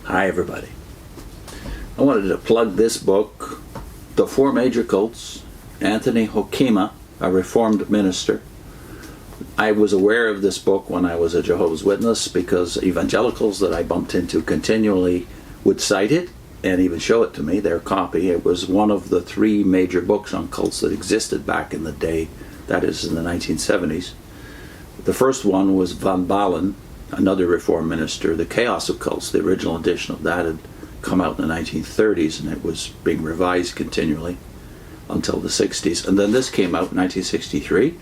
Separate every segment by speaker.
Speaker 1: Hi everybody. I wanted to plug this book, The Four Major Cults, Anthony Hoekema, a Reformed minister. I was aware of this book when I was a Jehovah's Witness because evangelicals that I bumped into continually would cite it and even show it to me, their copy. It was one of the three major books on cults that existed back in the day, that is in the 1970s. The first one was Van Balen, another Reformed minister, The Chaos of Cults. The original edition of that had come out in the 1930s and it was being revised continually until the 60s. And then this came out in 1963.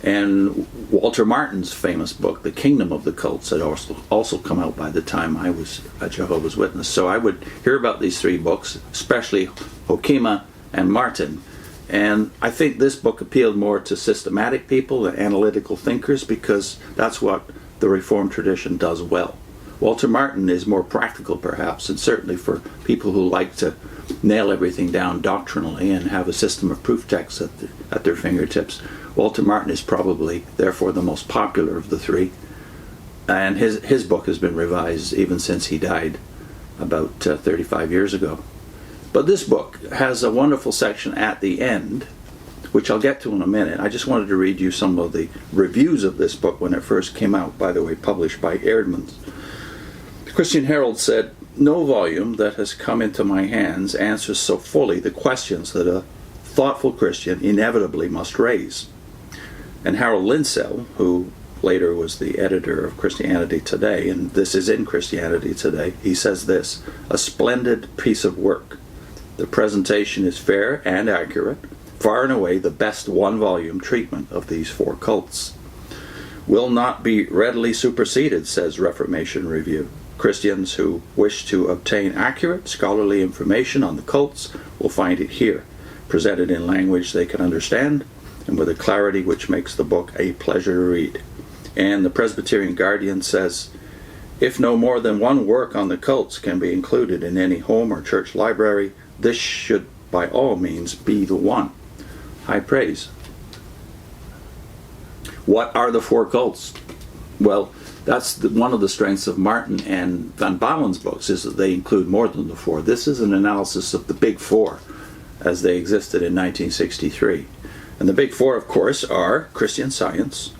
Speaker 1: And Walter Martin's famous book, The Kingdom of the Cults, had also come out by the time I was a Jehovah's Witness. So I would hear about these three books, especially Hoekema and Martin. And I think this book appealed more to systematic people, analytical thinkers, because that's what the Reformed tradition does well. Walter Martin is more practical perhaps, and certainly for people who like to nail everything down doctrinally and have a system of proof texts at their fingertips. Walter Martin is probably therefore the most popular of the three, and his book has been revised even since he died about 35 years ago. But this book has a wonderful section at the end, which I'll get to in a minute. I just wanted to read you some of the reviews of this book when it first came out, by the way, published by Eerdmans. The Christian Herald said, "No volume that has come into my hands answers so fully the questions that a thoughtful Christian inevitably must raise." And Harold Linsell, who later was the editor of Christianity Today, and this is in Christianity Today, he says this, "A splendid piece of work. The presentation is fair and accurate, far and away the best one-volume treatment of these four cults. Will not be readily superseded," says Reformation Review. "Christians who wish to obtain accurate scholarly information on the cults will find it here, presented in language they can understand, and with a clarity which makes the book a pleasure to read." And the Presbyterian Guardian says, "If no more than one work on the cults can be included in any home or church library, this should by all means be the one." High praise. What are the four cults? Well, that's one of the strengths of Martin and Van Balen's books, is that they include more than the four. This is an analysis of the big four as they existed in 1963. And the big four, of course, are Christian Science,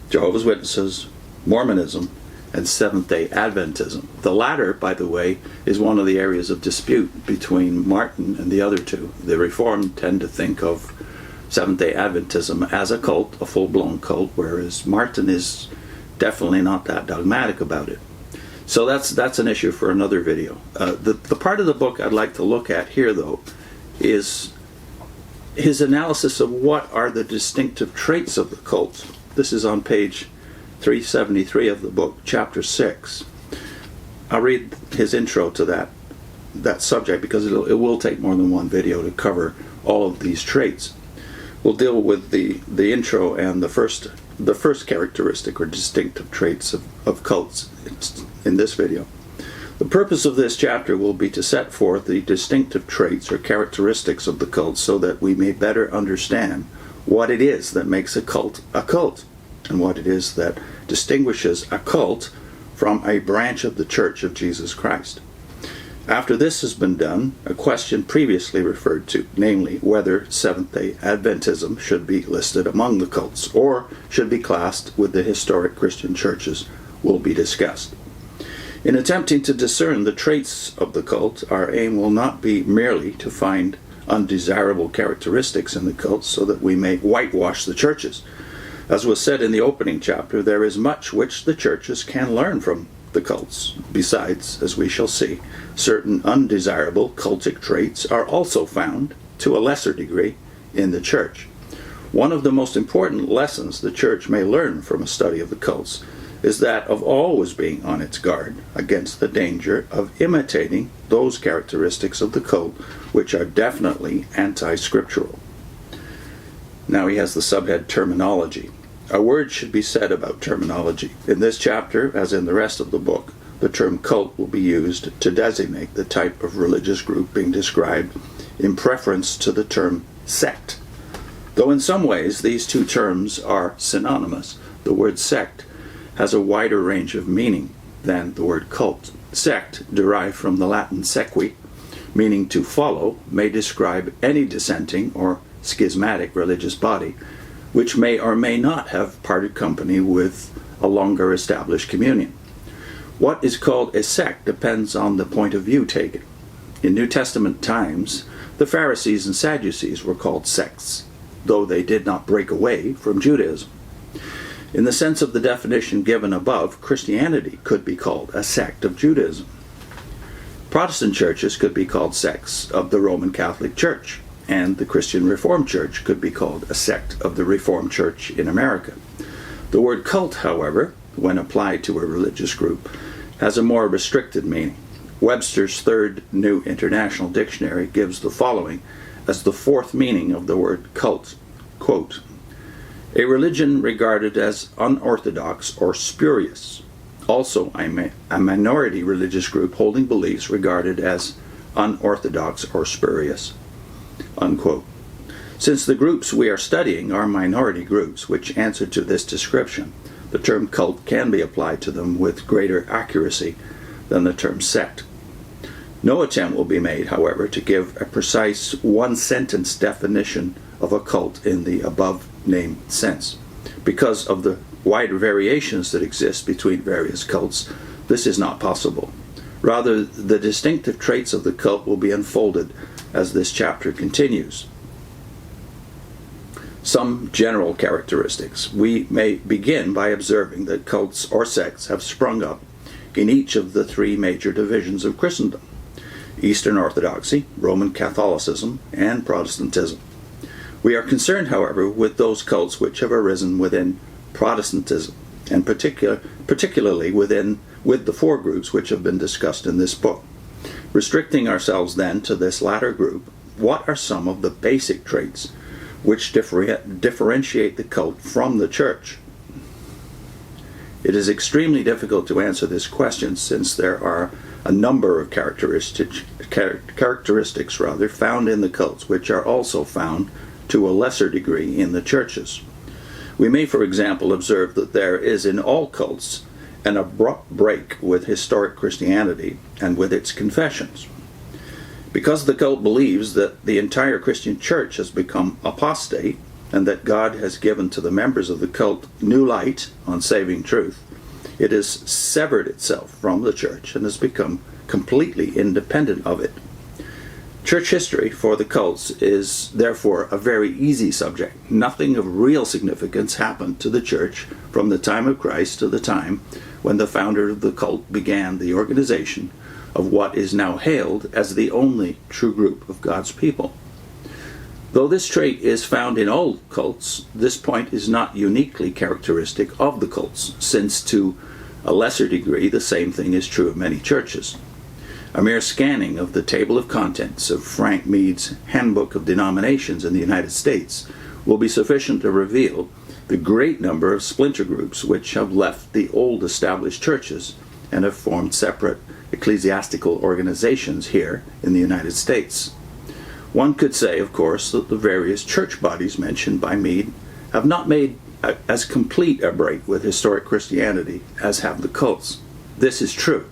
Speaker 1: Jehovah's Witnesses, Mormonism, and Seventh-day Adventism. The latter, by the way, is one of the areas of dispute between Martin and the other two. The Reformed tend to think of Seventh-day Adventism as a cult, a full-blown cult, whereas Martin is definitely not that dogmatic about it. So that's an issue for another video. The part of the book I'd like to look at here, though, is his analysis of what are the distinctive traits of the cult. This is on page 373 of the book, chapter 6. I'll read his intro to that subject because it will take more than one video to cover all of these traits. We'll deal with the intro and the first characteristic or distinctive traits of cults in this video. The purpose of this chapter will be to set forth the distinctive traits or characteristics of the cult so that we may better understand what it is that makes a cult, and what it is that distinguishes a cult from a branch of the Church of Jesus Christ. After this has been done, a question previously referred to, namely whether Seventh-day Adventism should be listed among the cults or should be classed with the historic Christian churches, will be discussed. In attempting to discern the traits of the cult, our aim will not be merely to find undesirable characteristics in the cult so that we may whitewash the churches. As was said in the opening chapter, there is much which the churches can learn from the cults. Besides, as we shall see, certain undesirable cultic traits are also found, to a lesser degree, in the church. One of the most important lessons the church may learn from a study of the cults is that of always being on its guard against the danger of imitating those characteristics of the cult which are definitely anti-scriptural. Now he has the subhead terminology. A word should be said about terminology. In this chapter, as in the rest of the book, the term cult will be used to designate the type of religious group being described in preference to the term sect. Though in some ways these two terms are synonymous, the word sect has a wider range of meaning. than the word cult. Sect, derived from the Latin sequi, meaning to follow, may describe any dissenting or schismatic religious body, which may or may not have parted company with a longer established communion. What is called a sect depends on the point of view taken. In New Testament times, the Pharisees and Sadducees were called sects, though they did not break away from Judaism. In the sense of the definition given above, Christianity could be called a sect of Judaism. Protestant churches could be called sects of the Roman Catholic Church, and the Christian Reformed Church could be called a sect of the Reformed Church in America. The word cult, however, when applied to a religious group, has a more restricted meaning. Webster's Third New International Dictionary gives the following as the fourth meaning of the word cult. Quote, a religion regarded as unorthodox or spurious. Also, a minority religious group holding beliefs regarded as unorthodox or spurious. Unquote. Since the groups we are studying are minority groups which answer to this description, the term cult can be applied to them with greater accuracy than the term sect. No attempt will be made, however, to give a precise one-sentence definition of a cult in the above-named sense. Because of the wide variations that exist between various cults, this is not possible. Rather, the distinctive traits of the cult will be unfolded as this chapter continues. Some general characteristics. We may begin by observing that cults or sects have sprung up in each of the three major divisions of Christendom: Eastern Orthodoxy, Roman Catholicism, and Protestantism. We are concerned, however, with those cults which have arisen within Protestantism, and particularly with the four groups which have been discussed in this book. Restricting ourselves then to this latter group, what are some of the basic traits which differentiate the cult from the church? It is extremely difficult to answer this question, since there are a number of characteristics found in the cults which are also found to a lesser degree in the churches. We may, for example, observe that there is in all cults an abrupt break with historic Christianity and with its confessions. Because the cult believes that the entire Christian church has become apostate, and that God has given to the members of the cult new light on saving truth, it has severed itself from the church and has become completely independent of it. Church history for the cults is therefore a very easy subject. Nothing of real significance happened to the church from the time of Christ to the time when the founder of the cult began the organization of what is now hailed as the only true group of God's people. Though this trait is found in all cults, this point is not uniquely characteristic of the cults, since to a lesser degree the same thing is true of many churches. A mere scanning of the table of contents of Frank Mead's Handbook of Denominations in the United States will be sufficient to reveal the great number of splinter groups which have left the old established churches and have formed separate ecclesiastical organizations here in the United States. One could say, of course, that the various church bodies mentioned by Mead have not made as complete a break with historic Christianity as have the cults. This is true.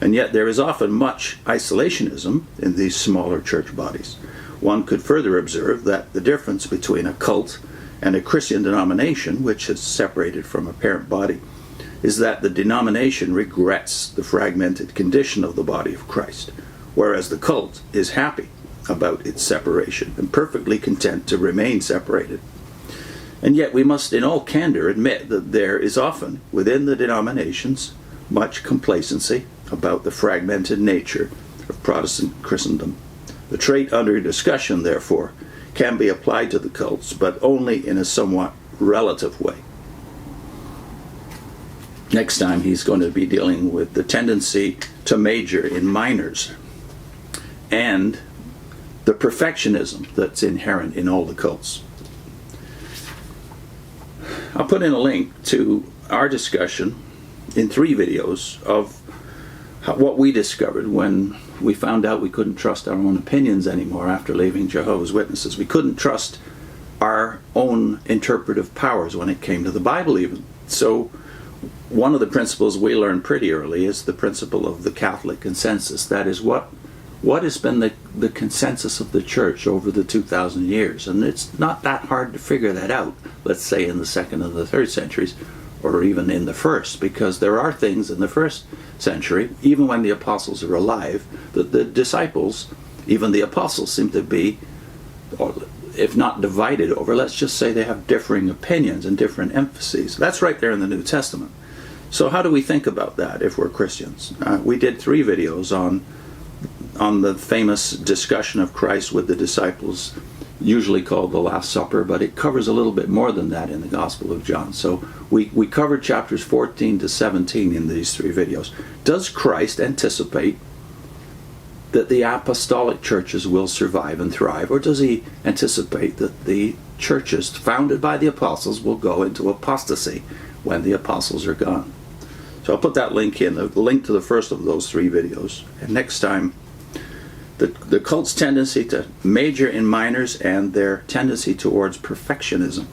Speaker 1: And yet there is often much isolationism in these smaller church bodies. One could further observe that the difference between a cult and a Christian denomination, which is separated from a parent body, is that the denomination regrets the fragmented condition of the body of Christ, whereas the cult is happy about its separation and perfectly content to remain separated. And yet we must in all candor admit that there is often within the denominations much complacency about the fragmented nature of Protestant Christendom. The trait under discussion, therefore, can be applied to the cults, but only in a somewhat relative way. Next time he's going to be dealing with the tendency to major in minors and the perfectionism that's inherent in all the cults. I'll put in a link to our discussion in 3 videos of what we discovered when we found out we couldn't trust our own opinions anymore after leaving Jehovah's Witnesses. We couldn't trust our own interpretive powers when it came to the Bible even. So one of the principles we learned pretty early is the principle of the Catholic consensus. That is, what has been the consensus of the church over the 2,000 years? And it's not that hard to figure that out, let's say in the 2nd and the 3rd centuries, or even in the 1st, because there are things in the 1st century, even when the apostles are alive, that the disciples, even the apostles, seem to be, or if not divided over, let's just say they have differing opinions and different emphases. That's right there in the New Testament. So how do we think about that if we're Christians? We did 3 videos on the famous discussion of Christ with the disciples, usually called the Last Supper, but it covers a little bit more than that in the Gospel of John. So we covered chapters 14 to 17 in these 3 videos. Does Christ anticipate that the apostolic churches will survive and thrive, or does he anticipate that the churches founded by the apostles will go into apostasy when the apostles are gone? So I'll put that link in, the link to the first of those 3 videos. And next time, the cult's tendency to major in minors and their tendency towards perfectionism.